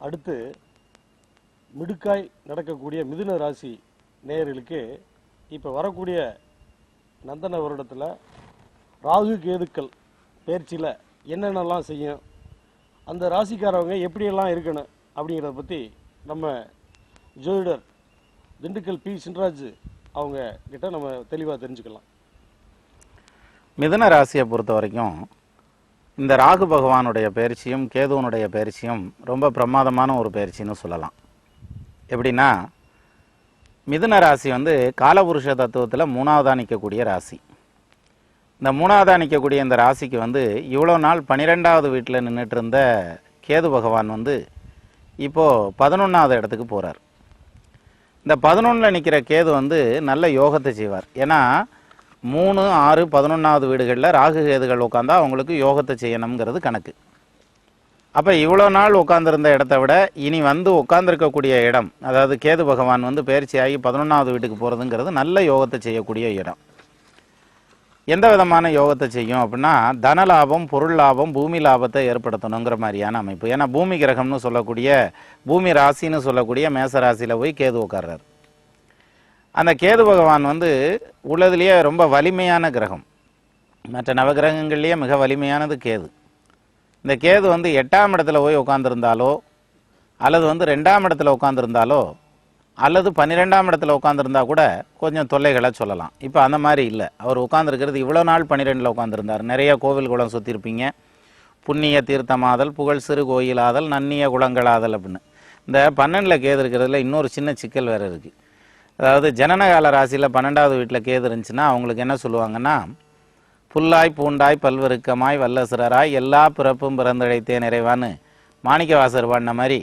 அடுத்து மிடுக்காய் நடக்கக்கூடிய மிதுன ராசி நேயர்களுக்கு இப்போ வரக்கூடிய நந்தன வருடத்தில் ராகு கேதுக்கள் பயிற்சியில் என்னென்னலாம் செய்யும், அந்த ராசிக்காரவங்க எப்படியெல்லாம் இருக்கணும் அப்படிங்கிறத பற்றி நம்ம ஜோதிடர் திண்டுக்கல் பி சின்ராஜ் அவங்க கிட்ட நம்ம தெளிவாக தெரிஞ்சுக்கலாம். மிதுன ராசியை பொறுத்த வரைக்கும் இந்த ராகு பகவானுடைய பயிற்சியும் கேதுவனுடைய பயிற்சியும் ரொம்ப பிரமாதமான ஒரு பயிற்சின்னு சொல்லலாம். எப்படின்னா, மிதுன ராசி வந்து காலபுருஷ தத்துவத்தில் மூணாவதாக நிற்கக்கூடிய ராசி. இந்த மூணாவதாக நிற்கக்கூடிய இந்த ராசிக்கு வந்து இவ்வளோ நாள் 12வது வீட்டில் நின்றுட்டு இருந்த கேது பகவான் வந்து இப்போது 11வது இடத்துக்கு போகிறார். இந்த 11ல் நிற்கிற கேது வந்து நல்ல யோகத்தை செய்வார். ஏன்னா 3, 6, 11வது வீடுகளில் ராகு கேதுகள் உட்காந்தா அவங்களுக்கு யோகத்தை செய்யணுங்கிறது கணக்கு. அப்போ இவ்வளோ நாள் உட்காந்துருந்த இடத்த விட இனி வந்து உட்காந்துருக்கக்கூடிய இடம், அதாவது கேது பகவான் வந்து பயிற்சியாகி 11வது வீட்டுக்கு போகிறதுங்கிறது நல்ல யோகத்தை செய்யக்கூடிய இடம். எந்த விதமான யோகத்தை செய்யும் அப்படின்னா, தன லாபம், பொருள் லாபம், பூமி லாபத்தை ஏற்படுத்தணுங்கிற மாதிரியான அமைப்பு. ஏன்னா பூமி கிரகம்னு சொல்லக்கூடிய, பூமி ராசின்னு சொல்லக்கூடிய மேச ராசியில் போய் கேது உட்கார்றார். அந்த கேது பகவான் வந்து உள்ளதுலேயே ரொம்ப வலிமையான கிரகம். மற்ற நவகிரகங்கள்லேயே மிக வலிமையானது கேது. இந்த கேது வந்து 8ஆம் இடத்துல போய் உட்காந்துருந்தாலோ, அல்லது வந்து 2ஆம் இடத்துல உட்காந்துருந்தாலோ, அல்லது 12ஆம் இடத்துல உட்காந்துருந்தா கூட கொஞ்சம் தொல்லைகளை சொல்லலாம். இப்போ அந்த மாதிரி இல்லை. அவர் உட்காந்துருக்கிறது இவ்வளோ நாள் 12ல் உட்காந்துருந்தார். நிறைய கோவில் குளம் சுற்றிருப்பீங்க. புண்ணிய தீர்த்தமாதல், புகழ் சிறு கோயிலாதல், நன்னிய குளங்களாதல் அப்படின்னு. இந்த 12ல் கேது இருக்கிறதுல இன்னொரு சின்ன சிக்கல் வேறு இருக்குது. அதாவது ஜனனகால ராசியில் 12வது வீட்டில் கேது இருந்துச்சுன்னா அவங்களுக்கு என்ன சொல்லுவாங்கன்னா, புல்லாய் பூண்டாய் பல்வருக்கமாய் வல்லசுரராய் எல்லா பிறப்பும் பிறந்தழைத்தே நிறைவான்னு மாணிக்கவாசர் பாடின மாதிரி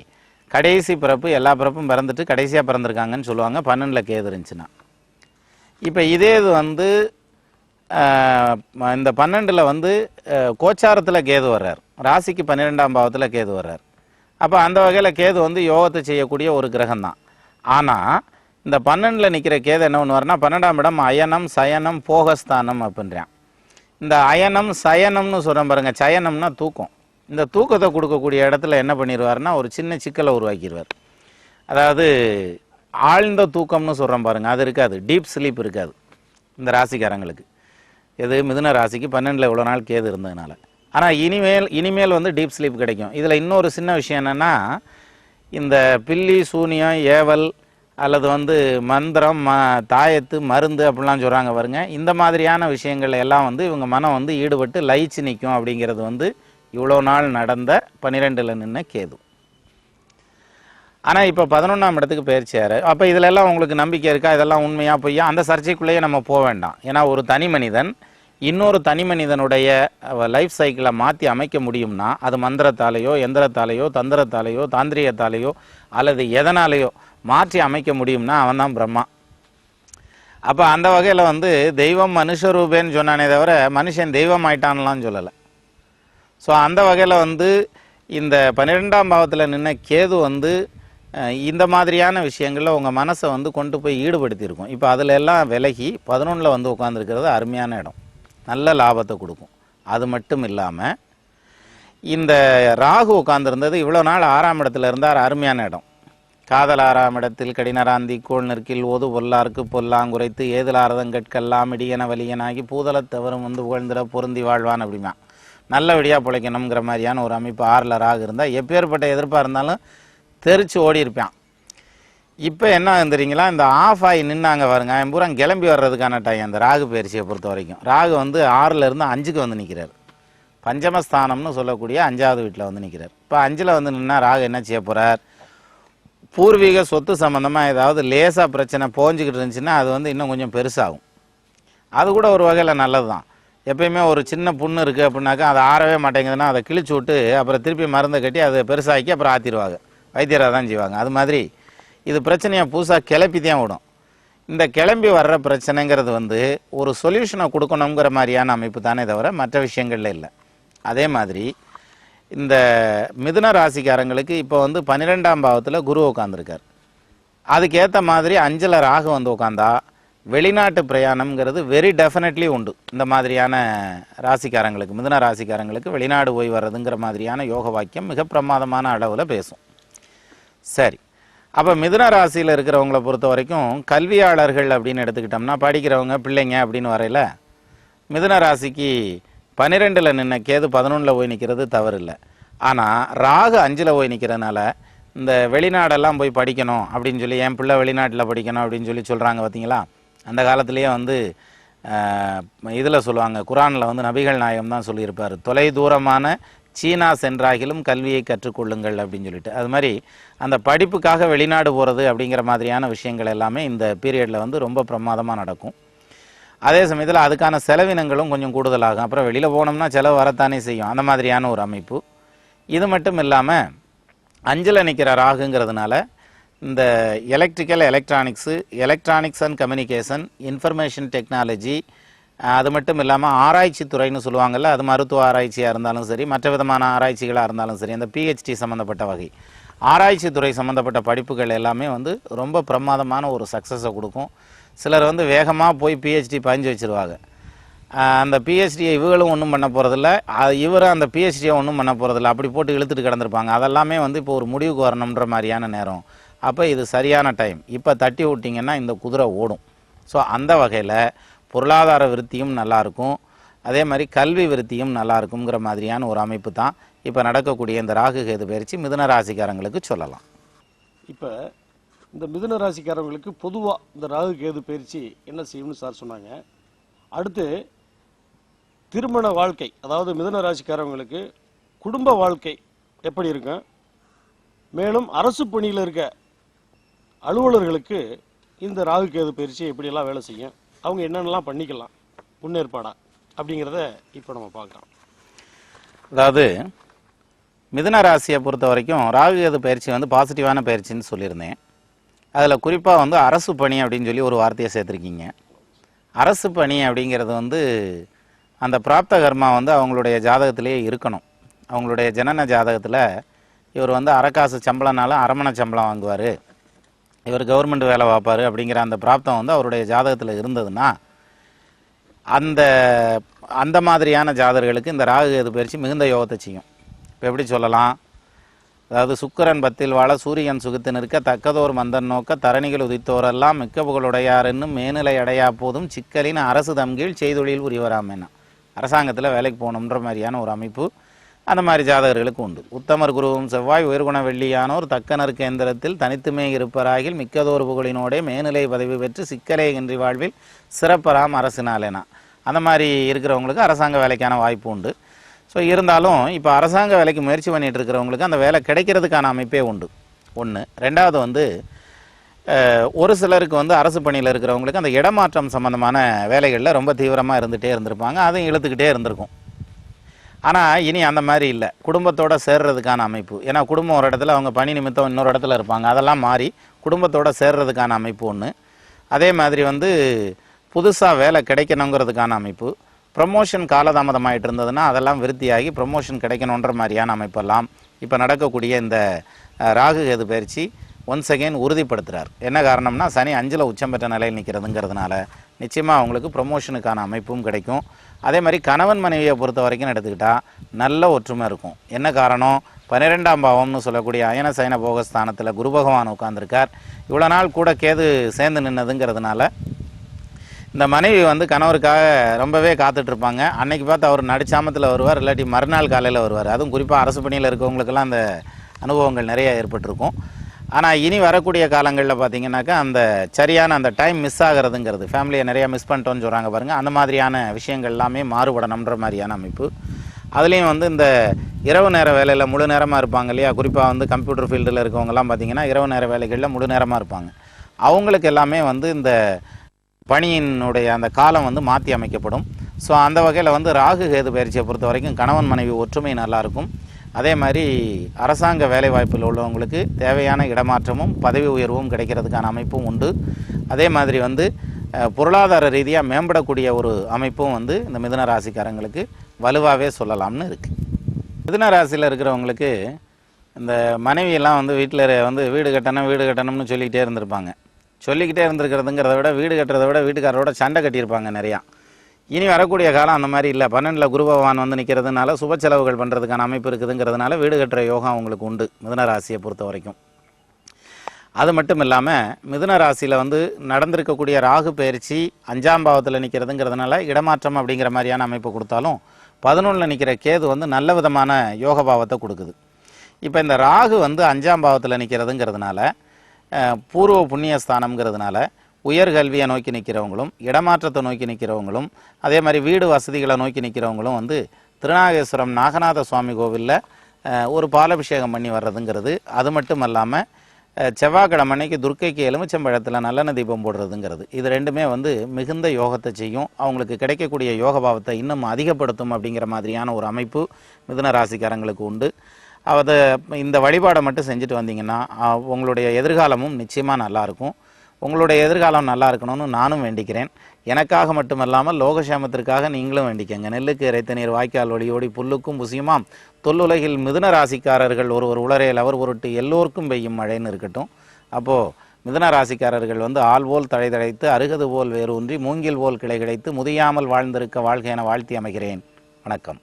கடைசி பிறப்பு எல்லா பிறப்பும் பிறந்துட்டு கடைசியாக பிறந்திருக்காங்கன்னு சொல்லுவாங்க 12ல் கேது இருந்துச்சுன்னா. இப்போ இதே இது வந்து இந்த 12ல் வந்து கோச்சாரத்தில் கேது வர்றார், ராசிக்கு 12ஆம் பாவத்தில் கேது வர்றார். அப்போ அந்த வகையில் கேது வந்து யோகத்தை செய்யக்கூடிய ஒரு கிரகம்தான். ஆனால் இந்த 12ல் நிற்கிற கேது என்ன பண்ணுவார்னா, 12ஆம் இடம் அயனம் சயனம் போகஸ்தானம் அப்படின்றான். இந்த அயனம் சயனம்னு சொல்கிறேன் பாருங்க, சயனம்னா தூக்கம். இந்த தூக்கத்தை கொடுக்கக்கூடிய இடத்துல என்ன பண்ணிடுவார்னா ஒரு சின்ன சிக்கலை உருவாக்கிடுவார். அதாவது ஆழ்ந்த தூக்கம்னு சொல்கிறோம் பாருங்கள், அது இருக்காது. டீப் ஸ்லீப் இருக்காது இந்த ராசிக்காரங்களுக்கு. இது மிதுன ராசிக்கு 12ல் இவ்வளோ நாள் கேது இருந்ததுனால. ஆனால் இனிமேல் வந்து டீப் ஸ்லீப் கிடைக்கும். இதில் இன்னொரு சின்ன விஷயம் என்னென்னா, இந்த பில்லி சூனியம் ஏவல் அல்லது வந்து மந்திரம் தாயத்து மருந்து அப்படிலாம் சொல்கிறாங்க பாருங்க, இந்த மாதிரியான விஷயங்கள் எல்லாம் வந்து இவங்க மனம் வந்து ஈடுபட்டு லயிச்சு நிற்கும். அப்படிங்கிறது வந்து இவ்வளோ நாள் நடந்த 12ல் நின்ன கேது. ஆனால் இப்போ 11ஆம் இடத்துக்கு பயிற்சியார். அப்போ இதிலெல்லாம் உங்களுக்கு நம்பிக்கை இருக்கா, இதெல்லாம் உண்மையா பொய்யா, அந்த சர்ச்சைக்குள்ளேயே நம்ம போக வேண்டாம். ஏன்னா ஒரு தனி மனிதன் இன்னொரு தனி மனிதனுடைய லைஃப் சைக்கிளை மாற்றி அமைக்க முடியும்னா அது மந்திரத்தாலேயோ எந்திரத்தாலேயோ தந்திரத்தாலேயோ தாந்திரிகத்தாலேயோ அல்லது எதனாலேயோ மாற்றி அமைக்க முடியும்னா அவன் தான் பிரம்மா. அப்போ அந்த வகையில் வந்து தெய்வம் மனுஷரூபேன்னு சொன்னானே தவிர மனுஷன் தெய்வம் ஆயிட்டான்லாம் சொல்லலை. ஸோ அந்த வகையில் வந்து இந்த 12ஆம் பாவத்தில் நின்ன கேது வந்து இந்த மாதிரியான விஷயங்களில் உங்கள் மனசை வந்து கொண்டு போய் ஈடுபடுத்தியிருக்கும். இப்போ அதில் எல்லாம் விலகி 11ல் வந்து உட்காந்துருக்கிறது அருமையான இடம், நல்ல லாபத்தை கொடுக்கும். அது மட்டும் இல்லாமல் இந்த ராகு உட்காந்துருந்தது இவ்வளோ நாள் 6ஆம் இடத்துல இருந்தார், அருமையான இடம். காதல் 6ஆம் இடத்தில் கடினராந்தி கோள் நிற்கில் ஓது பொல்லாருக்கு பொல்லாங்குரைத்து ஏதிலாரதங்கட்கெல்லாம் இடியன வலியனாகி பூதலத்தவரும் வந்து புகழ்ந்திட பொருந்தி வாழ்வான் அப்படிமா. நல்லபடியாக பிழைக்கணுங்கிற மாதிரியான ஒரு அமைப்பு 6ல் ராகு இருந்தால் எப்பேற்பட்ட எதிர்ப்பாக இருந்தாலும் தெரிச்சு ஓடி இருப்பான். இப்போ என்ன வந்துறீங்களா, இந்த ஆஃப் ஆகி நின்னாங்க பாருங்க, பூரா கிளம்பி வர்றதுக்கான டைம் அந்த ராகு பயிற்சியை பொறுத்த வரைக்கும். ராகு வந்து 6ல் இருந்து 5க்கு வந்து நிற்கிறார். பஞ்சமஸ்தானம்னு சொல்லக்கூடிய 5வது வீட்டில் வந்து நிற்கிறார். இப்போ 5ல் வந்து நின்னா ராகு என்ன செய்ய போகிறார், பூர்வீக சொத்து சம்மந்தமாக ஏதாவது லேசாக பிரச்சனை போஞ்சிக்கிட்டு இருந்துச்சுன்னா அது வந்து இன்னும் கொஞ்சம் பெருசாகும். அது கூட ஒரு வகையில் நல்லது தான். எப்பயுமே ஒரு சின்ன புண்ணு இருக்குது அப்படின்னாக்கா அதை ஆறவே மாட்டேங்குதுன்னா அதை கிழிச்சு விட்டு அப்புறம் திருப்பி மருந்தை கட்டி அதை பெருசாக்கி அப்புறம் ஆற்றிடுவாங்க, வைத்தியராக தான் செய்வாங்க. அது மாதிரி இது பிரச்சனையை புதுசாக கிளப்பி தான் விடும். இந்த கிளம்பி வர்ற பிரச்சனைங்கிறது வந்து ஒரு சொல்யூஷனை கொடுக்கணுங்கிற மாதிரியான அமைப்பு தானே தவிர மற்ற விஷயங்கள்ல இல்லை. அதே மாதிரி இந்த மிதுன ராசிக்காரங்களுக்கு இப்போ வந்து 12ஆம் பாவத்தில் குரு உட்காந்துருக்கார். அதுக்கேற்ற மாதிரி 5ல் ராகு வந்து உட்காந்தா வெளிநாட்டு பிரயாணம்ங்கிறது வெரி டெஃபினெட்லி உண்டு. இந்த மாதிரியான ராசிக்காரங்களுக்கு, மிதுன ராசிக்காரங்களுக்கு வெளிநாடு போய் வர்றதுங்கிற மாதிரியான யோக வாக்கியம் மிக பிரமாதமான அளவில் பேசும். சரி, அப்போ மிதுன ராசியில் இருக்கிறவங்களை பொறுத்த வரைக்கும் கல்வியாளர்கள் அப்படின்னு எடுத்துக்கிட்டோம்னா, படிக்கிறவங்க பிள்ளைங்க அப்படின்னு வரையில் மிதுன ராசிக்கு 12ல் நின்ன கேது 11ல் போய் நிற்கிறது தவறு இல்லை. ஆனால் ராகு 5ல் போய் நிற்கிறதுனால இந்த வெளிநாடெல்லாம் போய் படிக்கணும் அப்படின்னு சொல்லி, என் பிள்ளை வெளிநாட்டில் படிக்கணும் அப்படின்னு சொல்லி சொல்கிறாங்க பார்த்தீங்களா. அந்த காலத்திலேயே வந்து இதில் சொல்லுவாங்க, குரானில் வந்து நபிகள் நாயகம் தான் சொல்லியிருப்பார், தொலை தூரமான சீனா சென்றாகிலும் கல்வியை கற்றுக்கொள்ளுங்கள் அப்படின்னு சொல்லிட்டு. அது மாதிரி அந்த படிப்புக்காக வெளிநாடு போகிறது அப்படிங்கிற மாதிரியான விஷயங்கள் எல்லாமே இந்த பீரியடில் வந்து ரொம்ப பிரமாதமாக நடக்கும். அதே சமயத்தில் அதுக்கான செலவினங்களும் கொஞ்சம் கூடுதலாகும். அப்புறம் வெளியில் போனோம்னா செலவு வரத்தானே செய்யும். அந்த மாதிரியான ஒரு அமைப்பு. இது மட்டும் இல்லாமல் 5ல் நிற்கிற ராகுங்கிறதுனால இந்த electrical, electronics and communication, information technology, அது மட்டும் இல்லாமல் ஆராய்ச்சி துறைன்னு சொல்லுவாங்கள்ல, அது மருத்துவ ஆராய்ச்சியாக இருந்தாலும் சரி, மற்ற விதமான ஆராய்ச்சிகளாக இருந்தாலும் சரி, அந்த PhD சம்மந்தப்பட்ட வகை ஆராய்ச்சி துறை சம்மந்தப்பட்ட படிப்புகள் எல்லாமே வந்து ரொம்ப பிரமாதமான ஒரு சக்ஸஸை கொடுக்கும். சிலர் வந்து வேகமாக போய் PhD பதிஞ்சு வச்சுருவாங்க. அந்த PhDயை இவங்களும் ஒன்றும் பண்ண போகிறதில்ல, இவரும் அந்த PhDயை ஒன்றும் பண்ண போகிறதில்ல, அப்படி போட்டு இழுத்துட்டு கிடந்திருப்பாங்க. அதெல்லாமே வந்து இப்போ ஒரு முடிவுக்கு வரணுன்ற மாதிரியான நேரம். அப்போ இது சரியான டைம். இப்போ தட்டி விட்டிங்கன்னா இந்த குதிரை ஓடும். ஸோ அந்த வகையில் பொருளாதார விருத்தியும் நல்லாயிருக்கும், அதே மாதிரி கல்வி விருத்தியும் நல்லாயிருக்குங்கிற மாதிரியான ஒரு அமைப்பு தான் இப்போ நடக்கக்கூடிய இந்த ராகு கேது பயிற்சி மிதுன ராசிக்காரங்களுக்கு சொல்லலாம். இப்போ இந்த மிதுன ராசிக்காரங்களுக்கு பொதுவாக இந்த ராகு கேது பயிற்சி என்ன செய்யும்னு சார் சொன்னாங்க. அடுத்து திருமண வாழ்க்கை, அதாவது மிதுன ராசிக்காரங்களுக்கு குடும்ப வாழ்க்கை எப்படி இருக்கும், மேலும் அரசு பணியில் இருக்க அலுவலர்களுக்கு இந்த ராகு கேது பயிற்சி எப்படியெல்லாம் வேலை செய்யும், அவங்க என்னென்னலாம் பண்ணிக்கலாம் முன்னேற்பாடா அப்படிங்கிறத இப்போ நம்ம பார்க்கலாம். அதாவது மிதுன ராசியை பொறுத்த வரைக்கும் ராகு கேது பயிற்சி வந்து பாசிட்டிவான பயிற்சின்னு சொல்லியிருந்தேன். அதில் குறிப்பாக வந்து அரசு பணி அப்படின்னு சொல்லி ஒரு வார்த்தையை சேர்த்துருக்கீங்க. அரசு பணி அப்படிங்கிறது வந்து அந்த பிராப்த கர்மா வந்து அவங்களுடைய ஜாதகத்திலேயே இருக்கணும். அவங்களுடைய ஜனன ஜாதகத்தில் இவர் வந்து அரைக்காசு சம்பளம்னாலும் அரமணை சம்பளம் வாங்குவார், இவர் கவர்மெண்ட் வேலை பார்ப்பார் அப்படிங்கிற அந்த பிராப்தம் வந்து அவருடைய ஜாதகத்தில் இருந்ததுன்னா அந்த மாதிரியான ஜாதகர்களுக்கு இந்த ராகு கேது பயிற்சி மிகுந்த யோகத்தை செய்யும். இப்போ எப்படி சொல்லலாம், அதாவது சுக்கிரன் 10ல் வாழ சூரியன் சுகித்து நிற்க தக்கதோர் மந்தன் நோக்க தரணிகள் உதித்தோரெல்லாம் மிக்க புகழுடையார் என்னும் மேநிலை அடையா போதும் சிக்கலின் அரசு தம்கீழ் செய்தொழில் உரியவராமேனா. அரசாங்கத்தில் வேலைக்கு போகணுன்ற மாதிரியான ஒரு அமைப்பு அந்த மாதிரி ஜாதகர்களுக்கு உண்டு. உத்தமர் குருவும் செவ்வாய் உயர்குண வெள்ளியானோர் தக்கனர் கேந்திரத்தில் தனித்துமே இருப்பராகில் மிக்கதோர் புகழினோடே மேநிலை பதவி பெற்று சிக்கலே இன்றி வாழ்வில் சிறப்பராம் அரசினாலேனா. அந்த மாதிரி இருக்கிறவங்களுக்கு அரசாங்க வேலைக்கான வாய்ப்பு உண்டு. ஸோ இருந்தாலும் இப்போ அரசாங்க வேலைக்கு முயற்சி பண்ணிகிட்டு இருக்கிறவங்களுக்கு அந்த வேலை கிடைக்கிறதுக்கான அமைப்பே உண்டு. ஒன்று. ரெண்டாவது வந்து ஒரு சிலருக்கு வந்து அரசு பணியில் இருக்கிறவங்களுக்கு அந்த இடமாற்றம் சம்மந்தமான வேலைகளில் ரொம்ப தீவிரமாக இருந்துகிட்டே இருந்திருப்பாங்க, அதையும் இழுத்துக்கிட்டே இருந்திருக்கும். ஆனால் இனி அந்த மாதிரி இல்லை, குடும்பத்தோடு சேர்றதுக்கான அமைப்பு. ஏன்னா குடும்பம் ஒரு இடத்துல, அவங்க பணி நிமித்தம் இன்னொரு இடத்துல இருப்பாங்க, அதெல்லாம் மாறி குடும்பத்தோடு சேர்றதுக்கான அமைப்பு ஒன்று. அதே மாதிரி வந்து புதுசாக வேலை கிடைக்கணுங்கிறதுக்கான அமைப்பு. ப்ரமோஷன் காலதாமதமாகிட்டு இருந்ததுன்னா அதெல்லாம் விருத்தியாகி ப்ரமோஷன் கிடைக்கணுன்ற மாதிரியான அமைப்பெல்லாம் இப்போ நடக்கக்கூடிய இந்த ராகு கேது பயிற்சி ஒன்ஸ் அகெயின் உறுதிப்படுத்துகிறார். என்ன காரணம்னா சனி 5ல் உச்சம் பெற்ற நிலையில் நிற்கிறதுங்கிறதுனால நிச்சயமாக அவங்களுக்கு ப்ரமோஷனுக்கான அமைப்பும் கிடைக்கும். அதே மாதிரி கணவன் மனைவியை பொறுத்த வரைக்கும் எடுத்துக்கிட்டால் நல்ல ஒற்றுமை இருக்கும். என்ன காரணம், 12ஆம் பாவம்னு சொல்லக்கூடிய அயன சயன போகஸ்தானத்தில் குரு பகவான் உட்கார்ந்துருக்கார். இவ்வளோ நாள் கூட கேது சேர்ந்து நின்னதுங்கிறதுனால இந்த மனைவி வந்து கணவருக்காக ரொம்பவே காத்துட்ருப்பாங்க. அன்னைக்கு பார்த்து அவர் நடுச்சாமத்தில் வருவார், இல்லாட்டி மறுநாள் காலையில் வருவார். அதுவும் குறிப்பாக அரசு பணியில் இருக்கவங்களுக்கெல்லாம் அந்த அனுபவங்கள் நிறைய ஏற்பட்டிருக்கும். ஆனால் இனி வரக்கூடிய காலங்களில் பார்த்திங்கனாக்கா அந்த சரியான அந்த டைம் மிஸ் ஆகிறதுங்கிறது, ஃபேமிலியை நிறையா மிஸ் பண்ணிட்டோன்னு சொல்கிறாங்க பாருங்கள், அந்த மாதிரியான விஷயங்கள் எல்லாமே மாறுபடணுன்ற மாதிரியான அமைப்பு. அதுலேயும் வந்து இந்த இரவு நேர வேலையில் முழு நேரமாக இருப்பாங்க இல்லையா, குறிப்பாக வந்து கம்ப்யூட்டர் ஃபீல்டில் இருக்கவங்கலாம் பார்த்திங்கன்னா இரவு நேர வேலைகளில் முழு நேரமாக இருப்பாங்க. அவங்களுக்கு எல்லாமே வந்து இந்த பணியினுடைய அந்த காலம் வந்து மாற்றி அமைக்கப்படும். ஸோ அந்த வகையில் வந்து ராகு கேது பயிற்சியை பொறுத்த வரைக்கும் கணவன் மனைவி ஒற்றுமை நல்லாயிருக்கும். அதே மாதிரி அரசாங்க வேலைவாய்ப்பில் உள்ளவங்களுக்கு தேவையான இடமாற்றமும் பதவி உயர்வும் கிடைக்கிறதுக்கான அமைப்பும் உண்டு. அதே மாதிரி வந்து பொருளாதார ரீதியாக மேம்படக்கூடிய ஒரு அமைப்பும் வந்து இந்த மிதுன ராசிக்காரங்களுக்கு வலுவாகவே சொல்லலாம்னு இருக்குது. மிதுன ராசியில் இருக்கிறவங்களுக்கு இந்த மனைவியெல்லாம் வந்து வீட்டில் வந்து வீடு கட்டணும் வீடு கட்டணும்னு சொல்லிக்கிட்டே இருந்திருப்பாங்க. சொல்லிக்கிட்டே இருந்திருக்கிறதுங்கிறத விட வீடு கட்டுறதை விட வீட்டுக்காரரோட சண்டை கட்டியிருப்பாங்க நிறையா. இனி வரக்கூடிய காலம் அந்த மாதிரி இல்லை. 12ல் குரு பகவான் வந்து நிற்கிறதுனால சுப செலவுகள் பண்ணுறதுக்கான அமைப்பு இருக்குதுங்கிறதுனால வீடு கட்டுற யோகம் அவங்களுக்கு உண்டு மிதுன ராசியை பொறுத்த வரைக்கும். அது மட்டும் இல்லாமல் மிதுன ராசியில் வந்து நடந்திருக்கக்கூடிய ராகு பயிற்சி 5ஆம் பாவத்தில் நிற்கிறதுங்கிறதுனால இடமாற்றம் அப்படிங்கிற மாதிரியான அமைப்பு கொடுத்தாலும் 11ல் நிற்கிற கேது வந்து நல்ல விதமான யோக பாவத்தை கொடுக்குது. இப்போ இந்த ராகு வந்து 5ஆம் பாவத்தில் நிற்கிறதுங்கிறதுனால பூர்வ புண்ணியஸ்தானம்ங்கிறதுனால உயர்கல்வியை நோக்கி நிற்கிறவங்களும் இடமாற்றத்தை நோக்கி நிற்கிறவங்களும் அதே மாதிரி வீடு வசதிகளை நோக்கி நிற்கிறவங்களும் வந்து திருநாகேஸ்வரம் நாகநாத சுவாமி கோவிலில் ஒரு பாலாபிஷேகம் பண்ணி வர்றதுங்கிறது, அது மட்டும் இல்லாமல் செவ்வாய்க்கிழமை அன்னைக்கு துர்க்கைக்கு எலுமிச்சம்பழத்தில் நல்லெண்ணெய் தீபம் போடுறதுங்கிறது, இது ரெண்டுமே வந்து மிகுந்த யோகத்தை செய்யும். அவங்களுக்கு கிடைக்கக்கூடிய யோக பாவத்தை இன்னும் அதிகப்படுத்தும் அப்படிங்கிற மாதிரியான ஒரு அமைப்பு மிதுன ராசிக்காரங்களுக்கு உண்டு. அதை இந்த வழிபாடை மட்டும் செஞ்சுட்டு வந்தீங்கன்னா உங்களுடைய எதிர்காலமும் நிச்சயமாக நல்லாயிருக்கும். உங்களுடைய எதிர்காலம் நல்லா இருக்கணும்னு நானும் வேண்டிக்கிறேன். எனக்காக மட்டுமல்லாமல் லோகக்ஷேமத்திற்காக நீங்களும் வேண்டிக்கங்க. நெல்லுக்கு இறைத்த நீர் வாய்க்கால் ஒளியோடி புல்லுக்கும் புசியுமாம் தொல்லுலகில் மிதுன ராசிக்காரர்கள் ஒருவர் உளரையில் அவர் பொருட்டு எல்லோருக்கும் பெய்யும் மழைன்னு இருக்கட்டும். அப்போது மிதுன ராசிக்காரர்கள் வந்து ஆள் போல் தழை தழைத்து அருகது போல் வேரூன்றி மூங்கில் போல் கிளை கிடைத்து முதியாமல் வாழ்ந்திருக்க வாழ்க்கை என வாழ்த்தி அமைகிறேன். வணக்கம்.